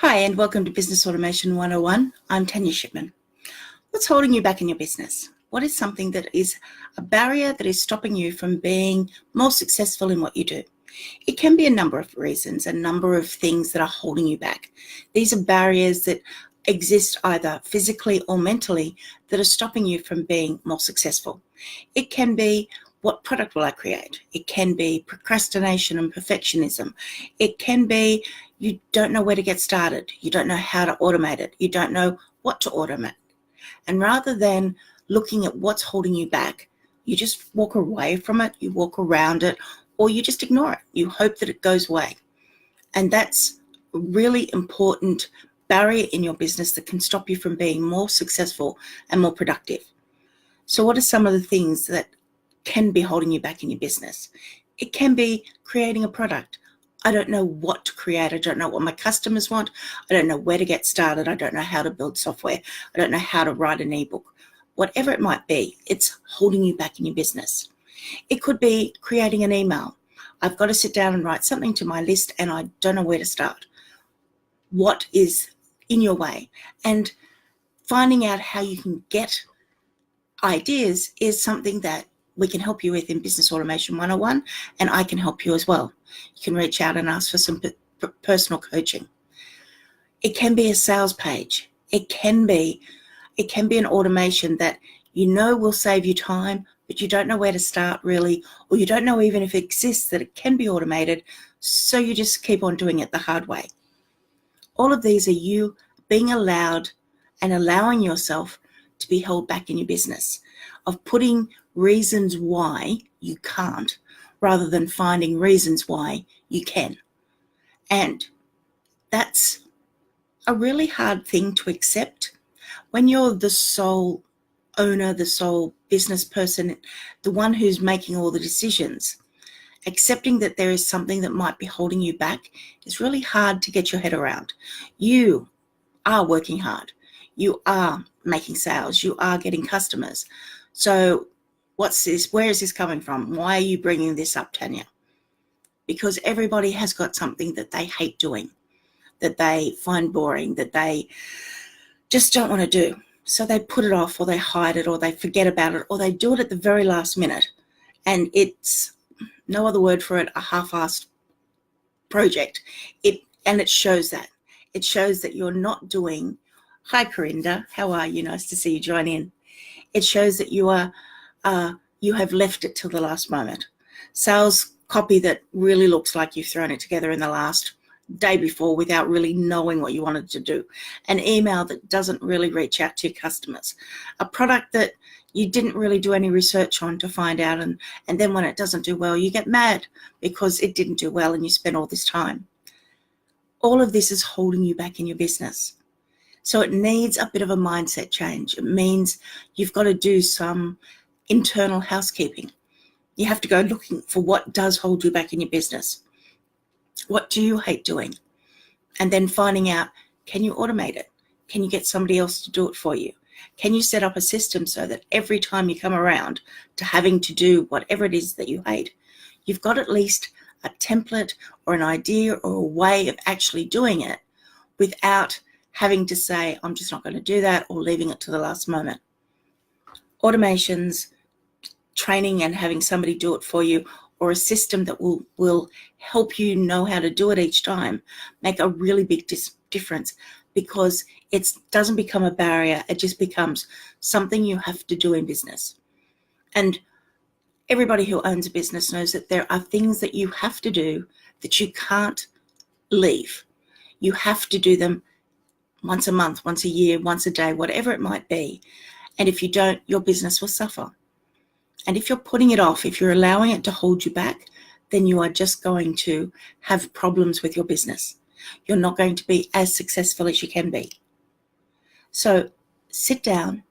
Hi, and welcome to Business Automation 101. I'm Tanya Shipman. What's holding you back in your business? What is something that is a barrier that is stopping you from being more successful in what you do? It can be a number of reasons, a number of things that are holding you back. These are barriers that exist either physically or mentally that are stopping you from being more successful. It can be, what product will I create? It can be procrastination and perfectionism. It can be you don't know where to get started. You don't know how to automate it. You don't know what to automate. And rather than looking at what's holding you back, you just walk away from it, you walk around it, or you just ignore it. You hope that it goes away. And that's a really important barrier in your business that can stop you from being more successful and more productive. So what are some of the things that can be holding you back in your business? It can be creating a product. I don't know what to create. I don't know what my customers want. I don't know where to get started. I don't know how to build software. I don't know how to write an ebook. Whatever it might be, it's holding you back in your business. It could be creating an email. I've got to sit down and write something to my list and I don't know where to start. What is in your way? And finding out how you can get ideas is something that we can help you with in Business Automation 101, and I can help you as well. You can reach out and ask for some personal coaching. It can be a sales page. It can be an automation that you know will save you time, but you don't know where to start really, or you don't know even if it exists that it can be automated, so you just keep on doing it the hard way. All of these are you being allowed and allowing yourself to be held back in your business, of putting reasons why you can't rather than finding reasons why you can. And that's a really hard thing to accept when you're the sole owner, the sole business person, the one who's making all the decisions. Accepting that there is something that might be holding you back is really hard to get your head around. You are working hard. You are making sales. You are getting customers. So what's this? Where is this coming from? Why are you bringing this up, Tanya? Because everybody has got something that they hate doing, that they find boring, that they just don't want to do. So they put it off, or they hide it, or they forget about it, or they do it at the very last minute. And it's no other word for it, a half-assed project. And it shows that. It shows that you're not doing. Hi, Corinda. How are you? Nice to see you join in. It shows that you have left it till the last moment. Sales copy that really looks like you've thrown it together in the last day before without really knowing what you wanted to do. An email that doesn't really reach out to your customers. A product that you didn't really do any research on to find out, and then when it doesn't do well, you get mad because it didn't do well and you spent all this time. All of this is holding you back in your business. So it needs a bit of a mindset change. It means you've got to do some internal housekeeping. You have to go looking for what does hold you back in your business. What do you hate doing? And then finding out, can you automate it? Can you get somebody else to do it for you? Can you set up a system so that every time you come around to having to do whatever it is that you hate, you've got at least a template or an idea or a way of actually doing it without having to say, I'm just not going to do that, or leaving it to the last moment. Automations, training and having somebody do it for you, or a system that will help you know how to do it each time, make a really big difference, because it doesn't become a barrier. It just becomes something you have to do in business. And everybody who owns a business knows that there are things that you have to do that you can't leave. You have to do them once a month, once a year, once a day, whatever it might be. And if you don't, your business will suffer. And if you're putting it off, if you're allowing it to hold you back, then you are just going to have problems with your business. You're not going to be as successful as you can be. So sit down,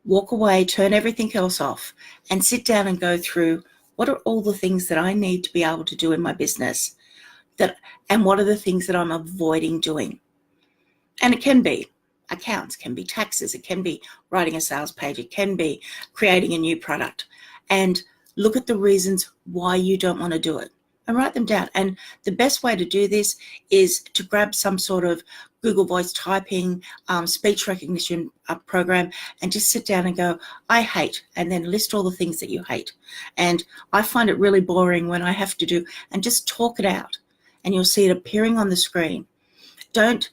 walk away, turn everything else off, and sit down and go through, what are all the things that I need to be able to do in my business, and what are the things that I'm avoiding doing? And it can be accounts, can be taxes, it can be writing a sales page, it can be creating a new product. And look at the reasons why you don't want to do it. and write them down. And the best way to do this is to grab some sort of Google Voice typing, speech recognition program, and just sit down and go, I hate, and then list all the things that you hate. And I find it really boring when I have to do, and just talk it out, and you'll see it appearing on the screen. Don't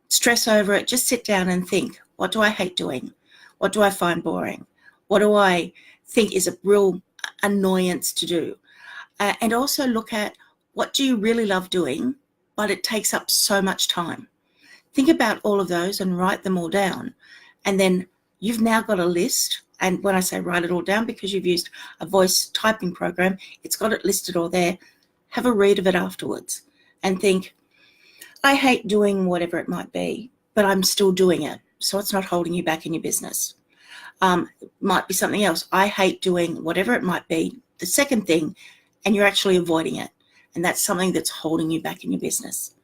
stress over it. Just sit down and think, what do I hate doing? What do I find boring? What do I think is a real annoyance to do? And also look at, what do you really love doing, but it takes up so much time? Think about all of those and write them all down. And then you've now got a list. And when I say write it all down, because you've used a voice typing program, it's got it listed all there. Have a read of it afterwards and think, I hate doing whatever it might be, but I'm still doing it. So it's not holding you back in your business. Might be something else. I hate doing whatever it might be, the second thing, and you're actually avoiding it. And that's something that's holding you back in your business.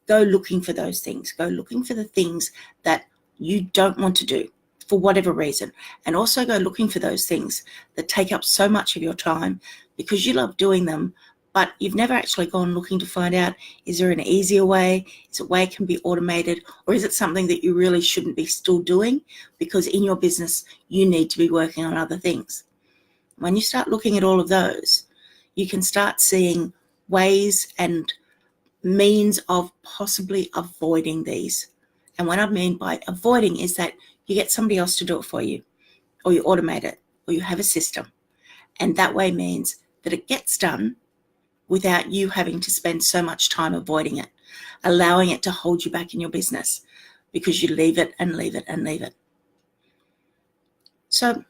Go looking for those things. Go looking for the things that you don't want to do for whatever reason. And also go looking for those things that take up so much of your time because you love doing them, but you've never actually gone looking to find out, is there an easier way? Is it a way it can be automated? Or is it something that you really shouldn't be still doing because in your business, you need to be working on other things? When you start looking at all of those, you can start seeing ways and means of possibly avoiding these. And what I mean by avoiding is that you get somebody else to do it for you, or you automate it, or you have a system. And that way means that it gets done without you having to spend so much time avoiding it, allowing it to hold you back in your business because you leave it and leave it and leave it. So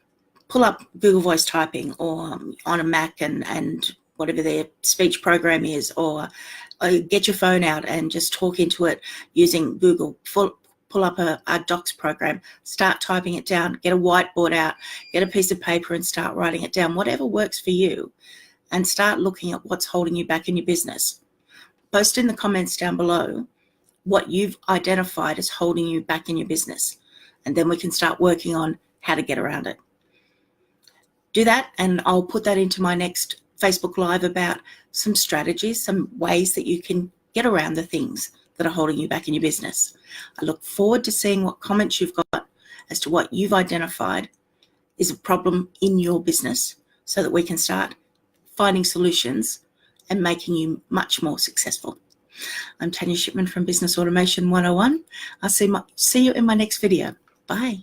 pull up Google Voice Typing or on a Mac and whatever their speech program is, or get your phone out and just talk into it using Google. Pull up a Docs program, start typing it down, get a whiteboard out, get a piece of paper and start writing it down, whatever works for you, and start looking at what's holding you back in your business. Post in the comments down below what you've identified as holding you back in your business, and then we can start working on how to get around it. Do that, and I'll put that into my next Facebook Live about some strategies, some ways that you can get around the things that are holding you back in your business. I look forward to seeing what comments you've got as to what you've identified is a problem in your business so that we can start finding solutions and making you much more successful. I'm Tanya Shipman from Business Automation 101. I'll see you in my next video. Bye.